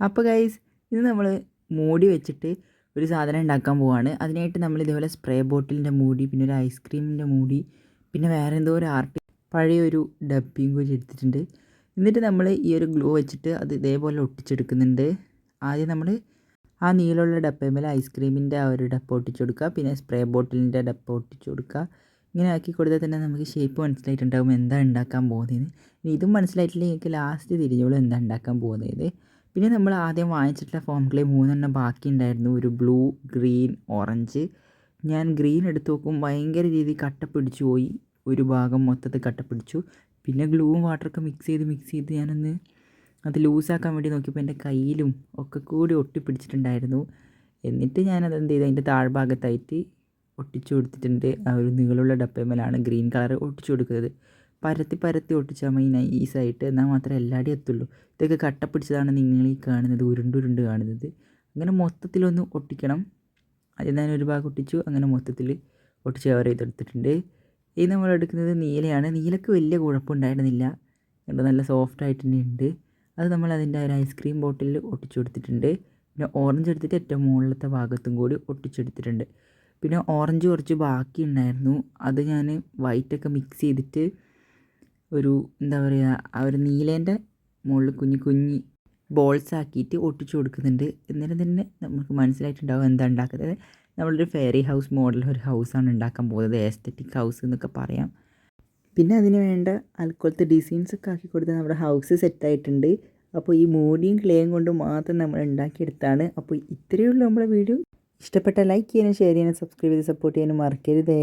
അപ്പോൾ ഗൈസ് ഇത് നമ്മൾ മൂടി വെച്ചിട്ട് ഒരു സാധനം ഉണ്ടാക്കാൻ പോവാണ്. അതിനായിട്ട് നമ്മൾ ഇതേപോലെ സ്പ്രേ ബോട്ടിലിൻ്റെ മൂടി, പിന്നെ ഒരു ഐസ്ക്രീമിൻ്റെ മൂടി, പിന്നെ വേറെ എന്തോ ഒരു പഴയൊരു ഡബ്ബിയും കൂടി എടുത്തിട്ടുണ്ട്. എന്നിട്ട് നമ്മൾ ഈ ഒരു ഗ്ലൂ വെച്ചിട്ട് അത് ഇതേപോലെ ഒട്ടിച്ചെടുക്കുന്നുണ്ട്. ആദ്യം നമ്മൾ ആ നീളമുള്ള ഡപ്പയിൽ ഐസ്ക്രീമിൻ്റെ ആ ഒരു ഡപ്പ ഒട്ടിച്ചു കൊടുക്കുക, പിന്നെ സ്പ്രേ ബോട്ടിലിൻ്റെ ഡപ്പ ഒട്ടിച്ചു കൊടുക്കുക. ഇങ്ങനെ ആക്കി കൊടുത്താൽ തന്നെ നമുക്ക് ഷേപ്പ് മനസ്സിലായിട്ടുണ്ടാകും എന്താ ഉണ്ടാക്കാൻ പോകുന്നതെന്ന്. ഇനി ഇതും മനസ്സിലായിട്ടില്ലെങ്കിൽ നിങ്ങൾക്ക് ലാസ്റ്റ് തിരിഞ്ഞോളൂ എന്താ ഉണ്ടാക്കാൻ പോകുന്നത്. പിന്നെ നമ്മൾ ആദ്യം വാങ്ങിച്ചിട്ടുള്ള ഫോം ക്ലേ 3 ബാക്കി ഉണ്ടായിരുന്നു. ഒരു ബ്ലൂ, ഗ്രീൻ, ഓറഞ്ച്. ഞാൻ ഗ്രീൻ എടുത്ത് നോക്കും ഭയങ്കര രീതിയിൽ കട്ട പിടിച്ചു പോയി. ഒരു ഭാഗം മൊത്തത്തിൽ കട്ട പിടിച്ചു. പിന്നെ ഗ്ലൂവും വാട്ടറൊക്കെ മിക്സ് ചെയ്ത് ഞാനൊന്ന് അത് ലൂസാക്കാൻ വേണ്ടി നോക്കിയപ്പോൾ എൻ്റെ കയ്യിലും ഒക്കെ കൂടി ഒട്ടിപ്പിടിച്ചിട്ടുണ്ടായിരുന്നു. എന്നിട്ട് ഞാനത് എന്ത് ചെയ്തു, അതിൻ്റെ താഴ്ഭാഗത്തായിട്ട് ഒട്ടിച്ചു കൊടുത്തിട്ടുണ്ട്. ആ ഒരു നീളമുള്ള ഡപ്പേമേലാണ് ഗ്രീൻ കളർ ഒട്ടിച്ചു കൊടുക്കുന്നത്. പരത്തി ഒട്ടിച്ചാൽ മതി നൈസായിട്ട്, എന്നാൽ മാത്രമേ എല്ലായിടെയും എത്തുള്ളൂ. ഇതൊക്കെ കട്ട പിടിച്ചതാണ് നിങ്ങൾ ഈ കാണുന്നത്, ഉരുണ്ട് കാണുന്നത്. അങ്ങനെ മൊത്തത്തിലൊന്ന് ഒട്ടിക്കണം. ആദ്യം ഞാൻ ഒരു ഭാഗം ഒട്ടിച്ചു, അങ്ങനെ മൊത്തത്തിൽ ഒട്ടിച്ച് കവർ ചെയ്തെടുത്തിട്ടുണ്ട്. ഇത് നമ്മൾ എടുക്കുന്നത് നീലയാണ്. നീലക്ക് വലിയ കുഴപ്പമുണ്ടായിരുന്നില്ല, നല്ല സോഫ്റ്റ് ആയിട്ട് തന്നെ ഉണ്ട്. അത് നമ്മൾ അതിൻ്റെ ഒരു ഐസ്ക്രീം ബോട്ടിലിൽ ഒട്ടിച്ചു കൊടുത്തിട്ടുണ്ട്. പിന്നെ ഓറഞ്ച് എടുത്തിട്ട് ഏറ്റവും മുകളിലത്തെ ഭാഗത്തും കൂടി ഒട്ടിച്ചെടുത്തിട്ടുണ്ട്. പിന്നെ ഓറഞ്ച് കുറച്ച് ബാക്കി ഉണ്ടായിരുന്നു, അത് ഞാൻ വൈറ്റൊക്കെ മിക്സ് ചെയ്തിട്ട് ഒരു എന്താ പറയുക, ആ ഒരു നീലേൻ്റെ മുകളിൽ കുഞ്ഞി ബോൾസ് ആക്കിയിട്ട് ഒട്ടിച്ചു കൊടുക്കുന്നുണ്ട്. എന്നിട്ട് തന്നെ നമുക്ക് മനസ്സിലായിട്ടുണ്ടാകും എന്താ ഉണ്ടാക്കുന്നത്. നമ്മളൊരു ഫെയറി ഹൗസ് മോഡൽ ഒരു ഹൗസാണ് ഉണ്ടാക്കാൻ പോകുന്നത്, എസ്തെറ്റിക് ഹൗസ് എന്നൊക്കെ പറയാം. പിന്നെ അതിന് വേണ്ട അതുപോലത്തെ ഡിസൈൻസൊക്കെ ആക്കി കൊടുത്താൽ നമ്മുടെ ഹൗസ് സെറ്റായിട്ടുണ്ട്. അപ്പോൾ ഈ മൂടിയും ക്ലേയും കൊണ്ട് മാത്രം നമ്മൾ ഉണ്ടാക്കിയെടുത്താണ്. അപ്പോൾ ഇത്രയേ ഉള്ളൂ നമ്മുടെ വീഡിയോ. ഇഷ്ടപ്പെട്ട ലൈക്ക് ചെയ്യാനും ഷെയർ ചെയ്യാനും സബ്സ്ക്രൈബ് ചെയ്ത് സപ്പോർട്ട് ചെയ്യാനും മറക്കരുതേ.